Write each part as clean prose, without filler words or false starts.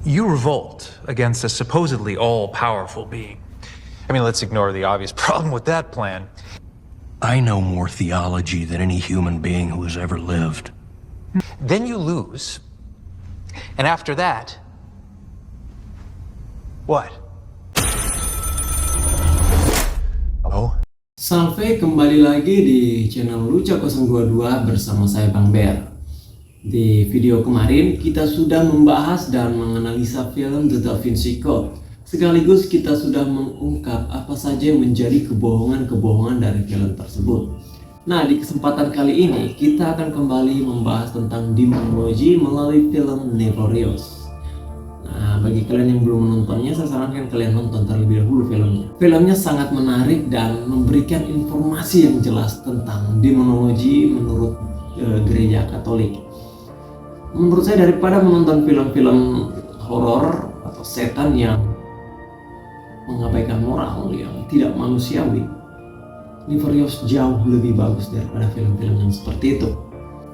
You revolt against a supposedly all-powerful being. I mean, let's ignore the obvious problem with that plan. I know more theology than any human being who has ever lived. Then you lose. And after that, what? Oh? Salve, kembali lagi di channel Lucha 022 bersama saya Bang Ber. Di video kemarin kita sudah membahas dan menganalisa film The Da Vinci Code. Sekaligus kita sudah mengungkap apa saja yang menjadi kebohongan-kebohongan dari film tersebut. Nah, di kesempatan kali ini kita akan kembali membahas tentang demonologi melalui film Nefarious. Nah, bagi kalian yang belum menontonnya, saya sarankan kalian nonton terlebih dahulu filmnya. Filmnya sangat menarik dan memberikan informasi yang jelas tentang demonologi menurut gereja Katolik. Menurut saya, daripada menonton film-film horor atau setan yang mengabaikan moral yang tidak manusiawi, Nefarious jauh lebih bagus daripada film-film yang seperti itu.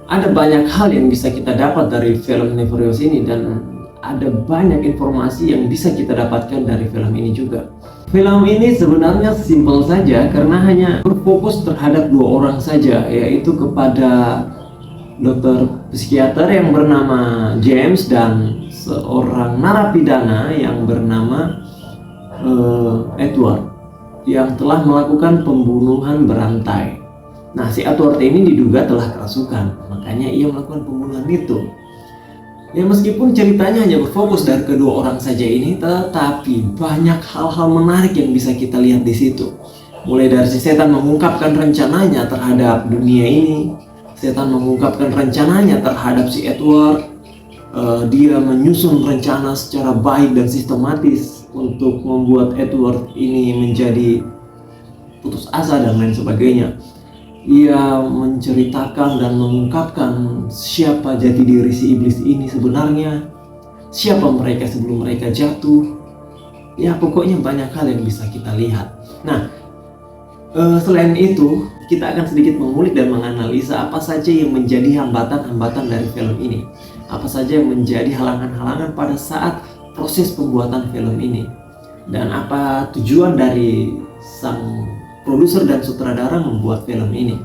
Ada banyak hal yang bisa kita dapat dari film Nefarious ini, dan ada banyak informasi yang bisa kita dapatkan dari film ini juga. Film ini sebenarnya simpel saja karena hanya berfokus terhadap dua orang saja, yaitu kepada dokter psikiater yang bernama James dan seorang narapidana yang bernama Edward yang telah melakukan pembunuhan berantai. Nah, si Edward ini diduga telah kerasukan, makanya ia melakukan pembunuhan itu. Ya, meskipun ceritanya hanya berfokus dari kedua orang saja ini, tetapi banyak hal-hal menarik yang bisa kita lihat di situ. Mulai dari si setan mengungkapkan rencananya terhadap dunia ini, setan mengungkapkan rencananya terhadap si Edward. Dia menyusun rencana secara baik dan sistematis untuk membuat Edward ini menjadi putus asa dan lain sebagainya. Ia menceritakan dan mengungkapkan siapa jati diri si iblis ini sebenarnya, siapa mereka sebelum mereka jatuh. Ya, pokoknya banyak hal yang bisa kita lihat. Nah, selain itu, kita akan sedikit mengulik dan menganalisa apa saja yang menjadi hambatan-hambatan dari film ini. Apa saja yang menjadi halangan-halangan pada saat proses pembuatan film ini. Dan apa tujuan dari sang produser dan sutradara membuat film ini.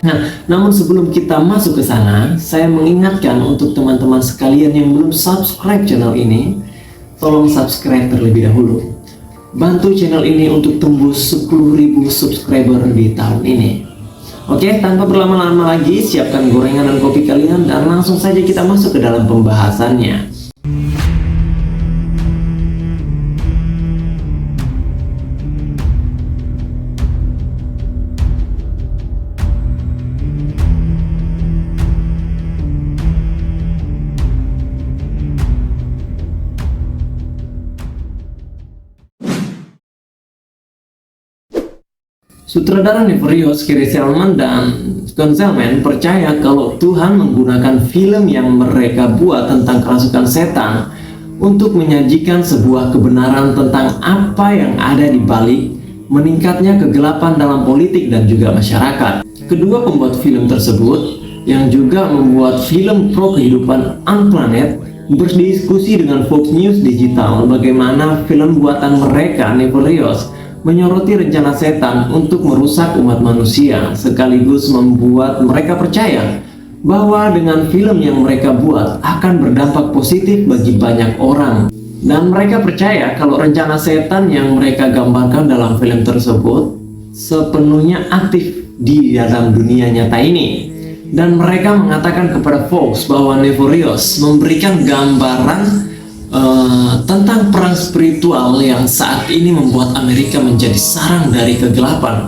Nah, namun sebelum kita masuk ke sana, saya mengingatkan untuk teman-teman sekalian yang belum subscribe channel ini, tolong subscribe terlebih dahulu. Bantu channel ini untuk tembus 10.000 subscriber di tahun ini. Oke, tanpa berlama-lama lagi, siapkan gorengan dan kopi kalian dan langsung saja kita masuk ke dalam pembahasannya. Sutradara Nefarious, Kerry Selman dan Scott Zelman percaya kalau Tuhan menggunakan film yang mereka buat tentang kerasukan setan untuk menyajikan sebuah kebenaran tentang apa yang ada di balik meningkatnya kegelapan dalam politik dan juga masyarakat. Kedua pembuat film tersebut, yang juga membuat film pro kehidupan Unplanet, berdiskusi dengan Fox News Digital bagaimana film buatan mereka, Nefarious, menyoroti rencana setan untuk merusak umat manusia, sekaligus membuat mereka percaya bahwa dengan film yang mereka buat akan berdampak positif bagi banyak orang. Dan mereka percaya kalau rencana setan yang mereka gambarkan dalam film tersebut sepenuhnya aktif di dalam dunia nyata ini. Dan mereka mengatakan kepada Fox bahwa Nefarious memberikan gambaran tentang perang spiritual yang saat ini membuat Amerika menjadi sarang dari kegelapan,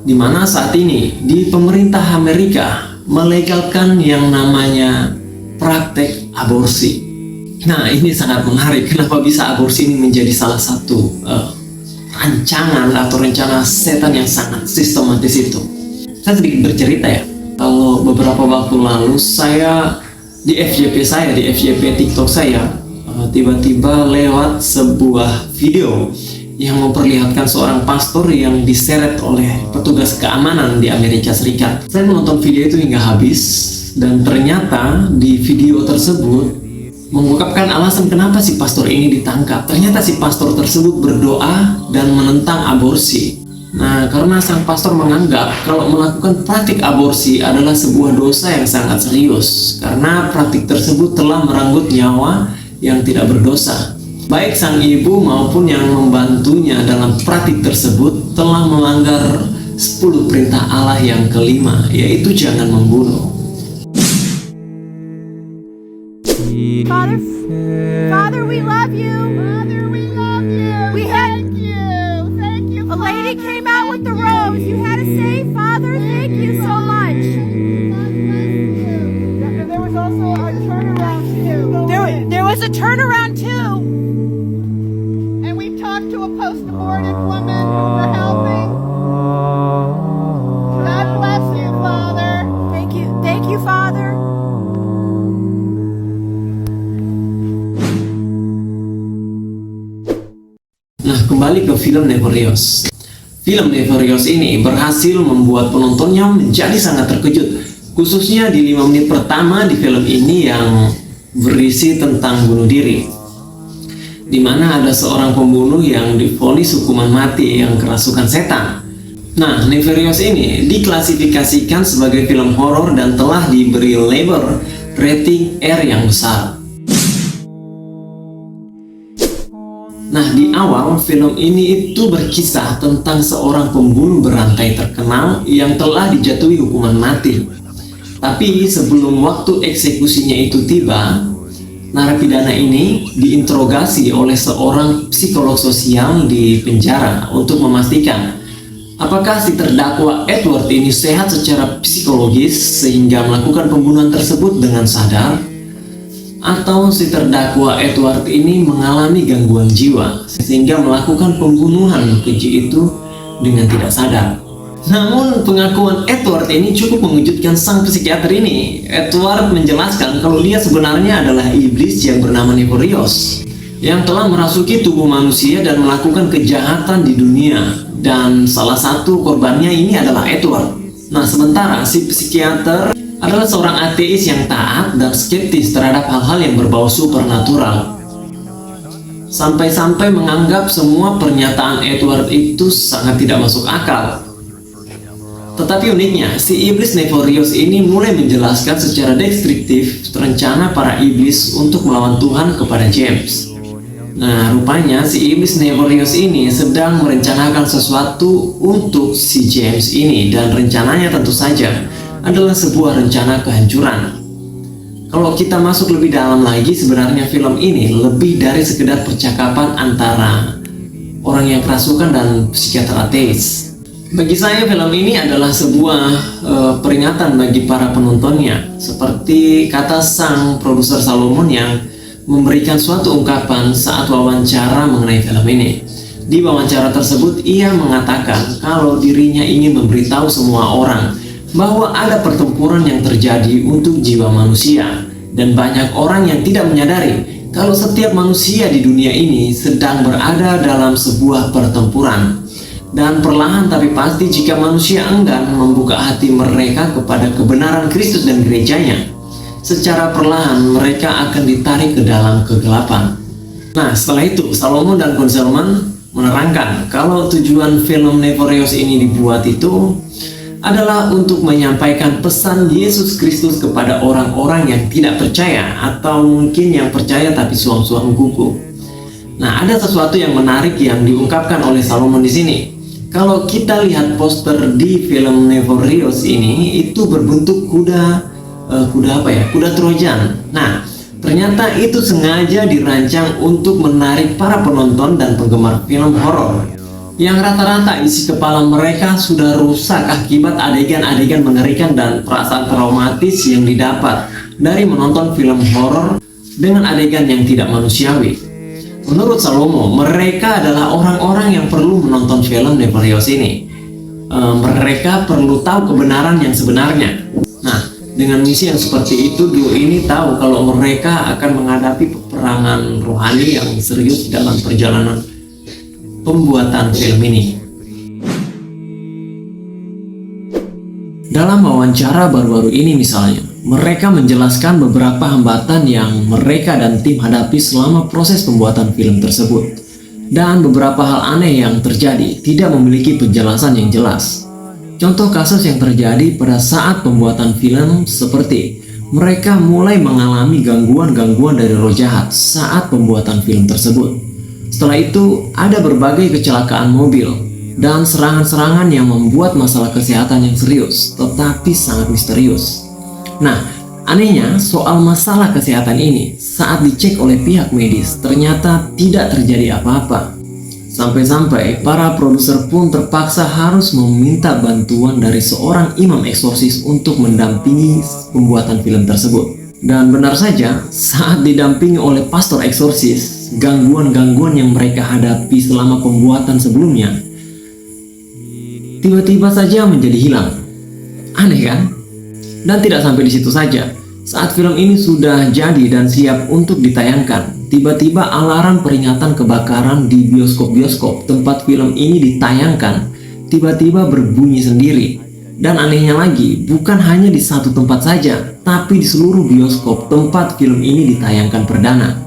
di mana saat ini di pemerintah Amerika melegalkan yang namanya praktek aborsi. Nah, ini sangat menarik. Kenapa bisa aborsi ini menjadi salah satu rancangan atau rencana setan yang sangat sistematis itu? Saya sedikit bercerita ya. Kalau beberapa waktu lalu saya di FYP TikTok saya tiba-tiba lewat sebuah video yang memperlihatkan seorang pastor yang diseret oleh petugas keamanan di Amerika Serikat. Saya menonton video itu hingga habis, dan ternyata di video tersebut mengungkapkan alasan kenapa si pastor ini ditangkap. Ternyata si pastor tersebut berdoa dan menentang aborsi. Nah, karena sang pastor menganggap kalau melakukan praktik aborsi adalah sebuah dosa yang sangat serius, karena praktik tersebut telah merenggut nyawa yang tidak berdosa. Baik sang ibu maupun yang membantunya dalam praktik tersebut telah melanggar 10 perintah Allah yang kelima, yaitu jangan membunuh. Father, we love you. Father, we love you. We had thank you. A lady came out with the rose. You had to say, Father, thank you so much. There was also a turnaround too. There was a turnaround too. And we talked to a post-aborted woman who we're helping. God bless you, Father. Thank you, Father. Nah, kembali ke film Nefarious. Film Nefarious ini berhasil membuat penontonnya menjadi sangat terkejut, khususnya di 5 menit pertama di film ini yang berisi tentang bunuh diri, di mana ada seorang pembunuh yang divonis hukuman mati yang kerasukan setan. Nah, Nefarious ini diklasifikasikan sebagai film horor dan telah diberi label rating R yang besar. Nah, di awal film ini itu berkisah tentang seorang pembunuh berantai terkenal yang telah dijatuhi hukuman mati. Tapi sebelum waktu eksekusinya itu tiba, narapidana ini diinterogasi oleh seorang psikolog sosial di penjara untuk memastikan apakah si terdakwa Edward ini sehat secara psikologis sehingga melakukan pembunuhan tersebut dengan sadar, atau si terdakwa Edward ini mengalami gangguan jiwa sehingga melakukan pembunuhan keji itu dengan tidak sadar. Namun pengakuan Edward ini cukup mengejutkan sang psikiater ini. Edward menjelaskan kalau dia sebenarnya adalah iblis yang bernama Nefarious yang telah merasuki tubuh manusia dan melakukan kejahatan di dunia, dan salah satu korbannya ini adalah Edward. Nah, sementara si psikiater adalah seorang ateis yang taat dan skeptis terhadap hal-hal yang berbau supernatural, sampai-sampai menganggap semua pernyataan Edward itu sangat tidak masuk akal. Tetapi uniknya, si iblis Nefarious ini mulai menjelaskan secara deskriptif rencana para iblis untuk melawan Tuhan kepada James. Nah, rupanya si iblis Nefarious ini sedang merencanakan sesuatu untuk si James ini, dan rencananya tentu saja adalah sebuah rencana kehancuran. Kalau kita masuk lebih dalam lagi, sebenarnya film ini lebih dari sekedar percakapan antara orang yang kerasukan dan psikiater ateis. Bagi saya film ini adalah sebuah peringatan bagi para penontonnya, seperti kata sang produser Salomon yang memberikan suatu ungkapan saat wawancara mengenai film ini. Di wawancara tersebut ia mengatakan kalau dirinya ingin memberitahu semua orang bahwa ada pertempuran yang terjadi untuk jiwa manusia, dan banyak orang yang tidak menyadari kalau setiap manusia di dunia ini sedang berada dalam sebuah pertempuran. Dan perlahan tapi pasti, jika manusia enggan membuka hati mereka kepada kebenaran Kristus dan gerejanya, secara perlahan mereka akan ditarik ke dalam kegelapan. Nah, setelah itu Salomon dan Konselman menerangkan kalau tujuan film Nefarious ini dibuat itu adalah untuk menyampaikan pesan Yesus Kristus kepada orang-orang yang tidak percaya, atau mungkin yang percaya tapi suam-suam kuku. Nah, ada sesuatu yang menarik yang diungkapkan oleh Salomon di sini. Kalau kita lihat poster di film Nefarious ini, itu berbentuk kuda Trojan. Nah, ternyata itu sengaja dirancang untuk menarik para penonton dan penggemar film horor yang rata-rata isi kepala mereka sudah rusak akibat adegan-adegan mengerikan dan perasaan traumatis yang didapat dari menonton film horor dengan adegan yang tidak manusiawi. Menurut Salomo, mereka adalah orang-orang yang perlu menonton film Nefarious ini. Mereka perlu tahu kebenaran yang sebenarnya. Nah, dengan misi yang seperti itu, duo ini tahu kalau mereka akan menghadapi peperangan rohani yang serius dalam perjalanan pembuatan film ini. Dalam wawancara baru-baru ini misalnya, mereka menjelaskan beberapa hambatan yang mereka dan tim hadapi selama proses pembuatan film tersebut. Dan beberapa hal aneh yang terjadi tidak memiliki penjelasan yang jelas. Contoh kasus yang terjadi pada saat pembuatan film seperti mereka mulai mengalami gangguan-gangguan dari roh jahat saat pembuatan film tersebut. Setelah itu ada berbagai kecelakaan mobil dan serangan-serangan yang membuat masalah kesehatan yang serius tetapi sangat misterius. Nah, anehnya soal masalah kesehatan ini saat dicek oleh pihak medis ternyata tidak terjadi apa-apa. Sampai-sampai para produser pun terpaksa harus meminta bantuan dari seorang imam eksorsis untuk mendampingi pembuatan film tersebut. Dan benar saja, saat didampingi oleh pastor eksorsis, gangguan-gangguan yang mereka hadapi selama pembuatan sebelumnya tiba-tiba saja menjadi hilang. Aneh kan? Dan tidak sampai di situ saja. Saat film ini sudah jadi dan siap untuk ditayangkan, tiba-tiba alarm peringatan kebakaran di bioskop-bioskop tempat film ini ditayangkan tiba-tiba berbunyi sendiri. Dan anehnya lagi, bukan hanya di satu tempat saja, tapi di seluruh bioskop tempat film ini ditayangkan perdana.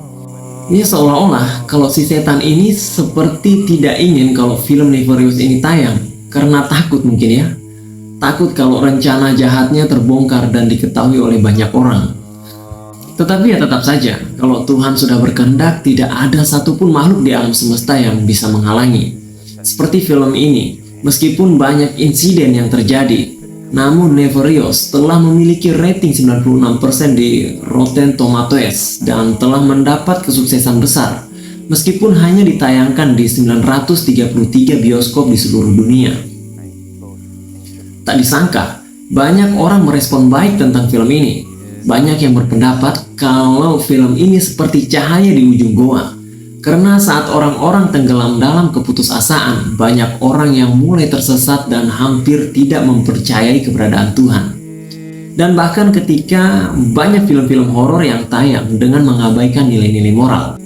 Ya seolah-olah kalau si setan ini seperti tidak ingin kalau film Nefarious ini tayang, karena takut mungkin ya. Takut kalau rencana jahatnya terbongkar dan diketahui oleh banyak orang. Tetapi ya tetap saja, kalau Tuhan sudah berkehendak, tidak ada satupun makhluk di alam semesta yang bisa menghalangi. Seperti film ini, meskipun banyak insiden yang terjadi, namun Nefarious telah memiliki rating 96% di Rotten Tomatoes dan telah mendapat kesuksesan besar, meskipun hanya ditayangkan di 933 bioskop di seluruh dunia. Tak disangka, banyak orang merespon baik tentang film ini. Banyak yang berpendapat kalau film ini seperti cahaya di ujung goa. Karena saat orang-orang tenggelam dalam keputusasaan, banyak orang yang mulai tersesat dan hampir tidak mempercayai keberadaan Tuhan. Dan bahkan ketika banyak film-film horor yang tayang dengan mengabaikan nilai-nilai moral,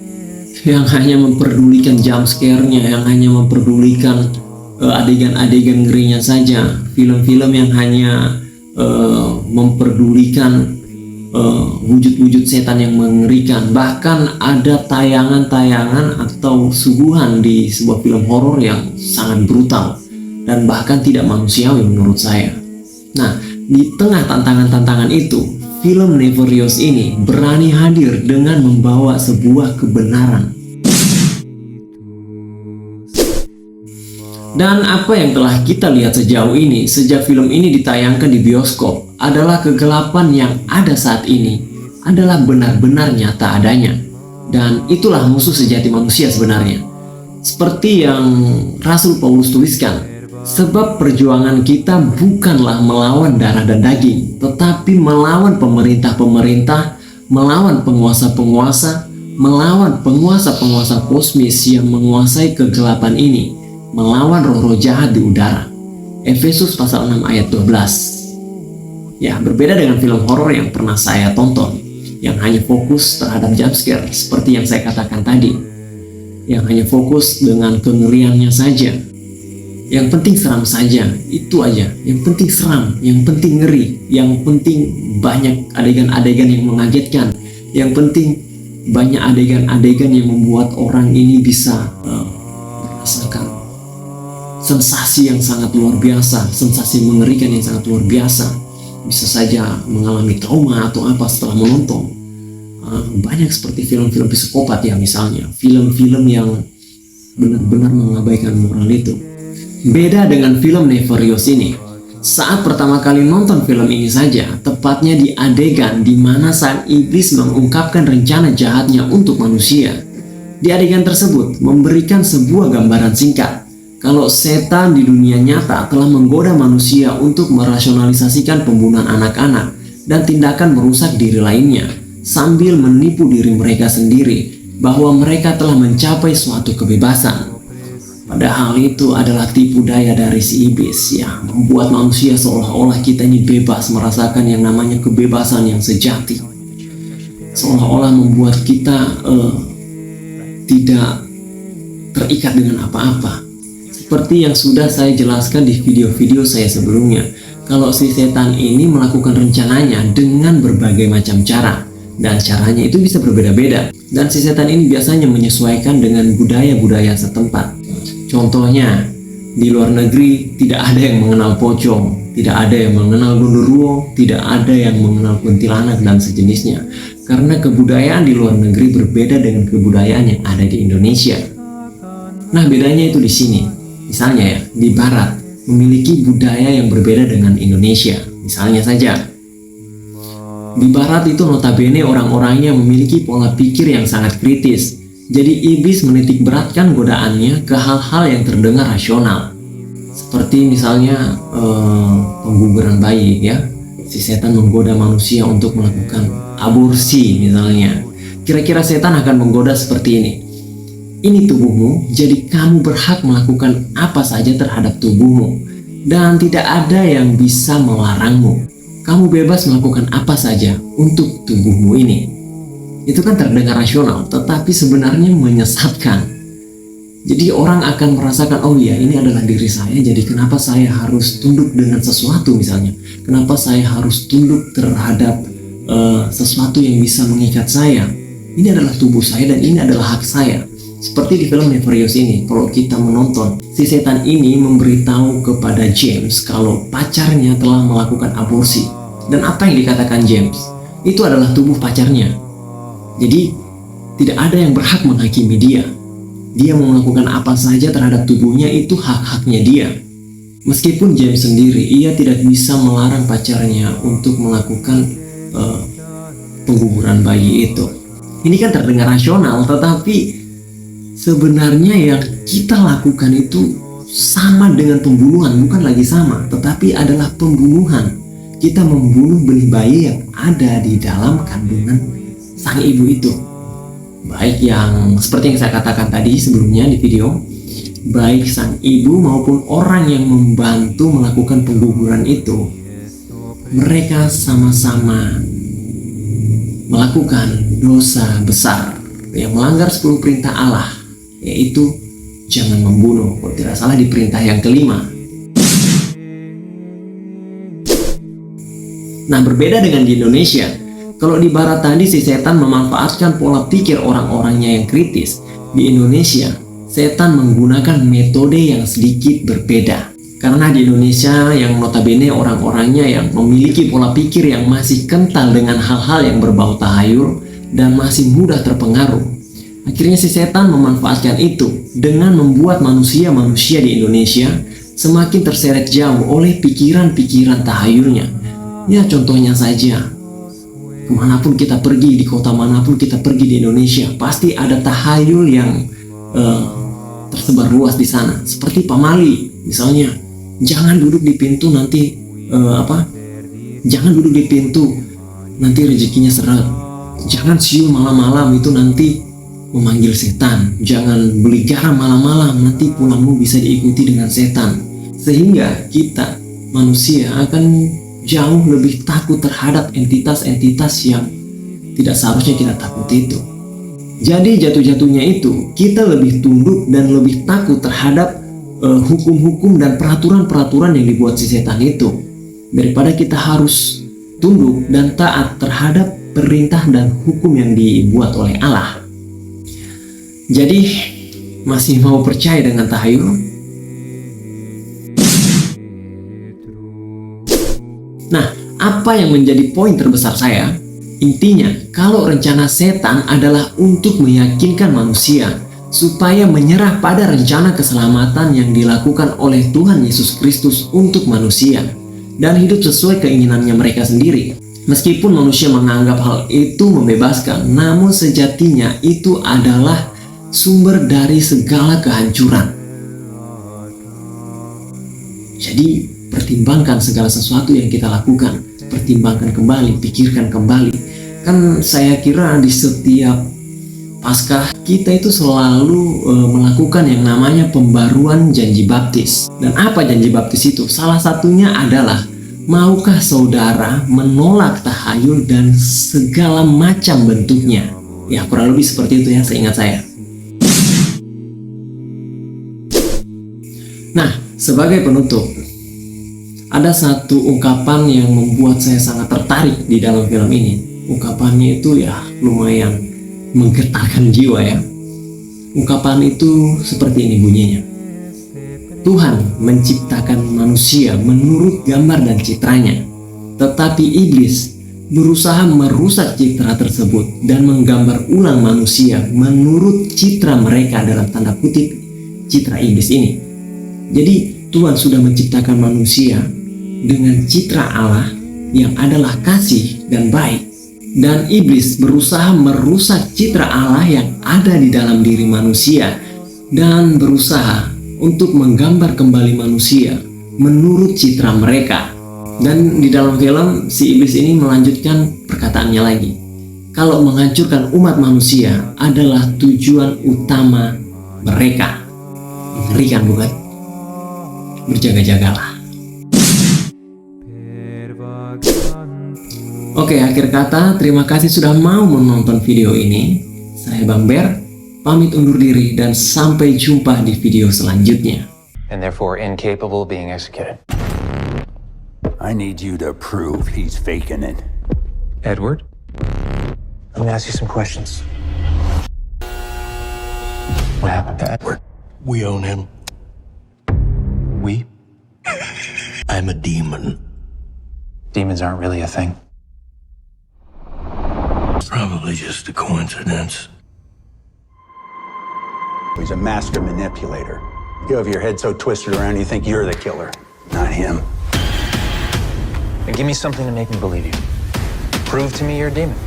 yang hanya memperdulikan jump scare-nya, yang hanya memperdulikan adegan-adegan ngerinya saja, film-film yang hanya memperdulikan wujud-wujud setan yang mengerikan. Bahkan ada tayangan-tayangan atau suguhan di sebuah film horor yang sangat brutal dan bahkan tidak manusiawi menurut saya. Nah, di tengah tantangan-tantangan itu, film Nefarious ini berani hadir dengan membawa sebuah kebenaran. Dan apa yang telah kita lihat sejauh ini sejak film ini ditayangkan di bioskop adalah kegelapan yang ada saat ini adalah benar-benar nyata adanya. Dan itulah musuh sejati manusia sebenarnya. Seperti yang Rasul Paulus tuliskan, sebab perjuangan kita bukanlah melawan darah dan daging, tetapi melawan pemerintah-pemerintah, melawan penguasa-penguasa, melawan penguasa-penguasa kosmis yang menguasai kegelapan ini, melawan roh-roh jahat di udara. Efesus pasal 6 ayat 12. Ya, berbeda dengan film horor yang pernah saya tonton, yang hanya fokus terhadap jumpscare seperti yang saya katakan tadi, yang hanya fokus dengan kengeriannya saja. Yang penting seram saja, itu aja. Yang penting seram, yang penting ngeri, yang penting banyak adegan-adegan yang mengagetkan, yang penting banyak adegan-adegan yang membuat orang ini bisa merasakan sensasi yang sangat luar biasa, sensasi mengerikan yang sangat luar biasa. Bisa saja mengalami trauma atau apa setelah menonton. Banyak seperti film-film psikopat ya misalnya, film-film yang benar-benar mengabaikan moral itu. Beda dengan film Nefarious ini. Saat pertama kali nonton film ini saja, tepatnya di adegan di mana sang iblis mengungkapkan rencana jahatnya untuk manusia. Di adegan tersebut memberikan sebuah gambaran singkat kalau setan di dunia nyata telah menggoda manusia untuk merasionalisasikan pembunuhan anak-anak dan tindakan merusak diri lainnya sambil menipu diri mereka sendiri bahwa mereka telah mencapai suatu kebebasan. Padahal itu adalah tipu daya dari si iblis yang membuat manusia seolah-olah kita ini bebas merasakan yang namanya kebebasan yang sejati. Seolah-olah membuat kita tidak terikat dengan apa-apa. Seperti yang sudah saya jelaskan di video-video saya sebelumnya, kalau si setan ini melakukan rencananya dengan berbagai macam cara, dan caranya itu bisa berbeda-beda. Dan si setan ini biasanya menyesuaikan dengan budaya-budaya setempat. Contohnya, di luar negeri tidak ada yang mengenal pocong, tidak ada yang mengenal genderuwo, tidak ada yang mengenal kuntilanak dan sejenisnya. Karena kebudayaan di luar negeri berbeda dengan kebudayaan yang ada di Indonesia. Nah, bedanya itu di sini. Misalnya ya, di barat memiliki budaya yang berbeda dengan Indonesia. Misalnya saja, di barat itu notabene orang-orangnya memiliki pola pikir yang sangat kritis. Jadi iblis menitik beratkan godaannya ke hal-hal yang terdengar rasional. Seperti misalnya pengguguran bayi ya. Si setan menggoda manusia untuk melakukan aborsi misalnya. Kira-kira setan akan menggoda seperti ini. Ini tubuhmu, jadi kamu berhak melakukan apa saja terhadap tubuhmu. Dan tidak ada yang bisa melarangmu. Kamu bebas melakukan apa saja untuk tubuhmu ini. Itu kan terdengar rasional, tetapi sebenarnya menyesatkan. Jadi orang akan merasakan, oh iya ini adalah diri saya, jadi kenapa saya harus tunduk dengan sesuatu misalnya. Kenapa saya harus tunduk terhadap sesuatu yang bisa mengikat saya. Ini adalah tubuh saya dan ini adalah hak saya. Seperti di film Nefarious ini, kalau kita menonton, si setan ini memberitahu kepada James kalau pacarnya telah melakukan aborsi. Dan apa yang dikatakan James? Itu adalah tubuh pacarnya. Jadi, tidak ada yang berhak menghakimi dia. Dia mau melakukan apa saja terhadap tubuhnya, itu hak-haknya dia. Meskipun James sendiri, ia tidak bisa melarang pacarnya untuk melakukan pengguguran bayi itu. Ini kan terdengar rasional, tetapi sebenarnya yang kita lakukan itu sama dengan pembunuhan, bukan lagi sama, tetapi adalah pembunuhan. Kita membunuh benih bayi yang ada di dalam kandungan sang ibu itu. Baik yang seperti yang saya katakan tadi sebelumnya di video, baik sang ibu maupun orang yang membantu melakukan pengguguran itu, mereka sama-sama melakukan dosa besar yang melanggar 10 perintah Allah, yaitu jangan membunuh. Kalau tidak salah di perintah yang kelima. Nah, berbeda dengan di Indonesia, kalau di barat tadi si setan memanfaatkan pola pikir orang-orangnya yang kritis. Di Indonesia, setan menggunakan metode yang sedikit berbeda. Karena di Indonesia yang notabene orang-orangnya yang memiliki pola pikir yang masih kental dengan hal-hal yang berbau tahayul dan masih mudah terpengaruh. Akhirnya si setan memanfaatkan itu dengan membuat manusia-manusia di Indonesia semakin terseret jauh oleh pikiran-pikiran tahayulnya. Ya contohnya saja, kemanapun kita pergi, di kota manapun kita pergi di Indonesia, pasti ada tahayul yang tersebar luas di sana. Seperti pamali misalnya, jangan duduk di pintu nanti jangan duduk di pintu nanti rezekinya seret. Jangan siul malam-malam, itu nanti memanggil setan. Jangan beli garam malam-malam, nanti pulangmu bisa diikuti dengan setan. Sehingga kita manusia akan jauh lebih takut terhadap entitas-entitas yang tidak seharusnya kita takuti itu. Jadi jatuh-jatuhnya itu kita lebih tunduk dan lebih takut terhadap hukum-hukum dan peraturan-peraturan yang dibuat si setan itu, daripada kita harus tunduk dan taat terhadap perintah dan hukum yang dibuat oleh Allah. Jadi masih mau percaya dengan tahayul? Nah, apa yang menjadi poin terbesar saya? Intinya, kalau rencana setan adalah untuk meyakinkan manusia supaya menyerah pada rencana keselamatan yang dilakukan oleh Tuhan Yesus Kristus untuk manusia dan hidup sesuai keinginannya mereka sendiri. Meskipun manusia menganggap hal itu membebaskan, namun sejatinya itu adalah sumber dari segala kehancuran. Jadi, pertimbangkan segala sesuatu yang kita lakukan. Pertimbangkan kembali, pikirkan kembali. Kan saya kira di setiap Paskah kita itu selalu melakukan yang namanya pembaruan janji baptis. Dan apa janji baptis itu? Salah satunya adalah, maukah saudara menolak tahayul dan segala macam bentuknya? Ya, kurang lebih seperti itu ya, seingat saya. Nah, sebagai penutup, Ada satu ungkapan yang membuat saya sangat tertarik di dalam film ini. Ungkapannya itu ya lumayan menggetarkan jiwa ya. Ungkapan itu seperti ini bunyinya. Tuhan menciptakan manusia menurut gambar dan citranya, tetapi iblis berusaha merusak citra tersebut dan menggambar ulang manusia menurut citra mereka, dalam tanda kutip citra iblis ini. Jadi Tuhan sudah menciptakan manusia dengan citra Allah yang adalah kasih dan baik, dan iblis berusaha merusak citra Allah yang ada di dalam diri manusia dan berusaha untuk menggambar kembali manusia menurut citra mereka. Dan di dalam film si iblis ini melanjutkan perkataannya lagi. Kalau menghancurkan umat manusia adalah tujuan utama mereka. Mengerikan bukan? Berjaga-jagalah. Oke, akhir kata, terima kasih sudah mau menonton video ini. Saya Bang Ber, pamit undur diri dan sampai jumpa di video selanjutnya. And therefore incapable of being executed. I need you to prove he's faking it. Edward? I'm gonna ask you some questions. What happened to Edward? We own him. We? I'm a demon. Demons aren't really a thing. Probably just a coincidence. He's a master manipulator. You have your head so twisted around you think you're the killer, not him. And give me something to make me believe you. Prove to me you're a demon.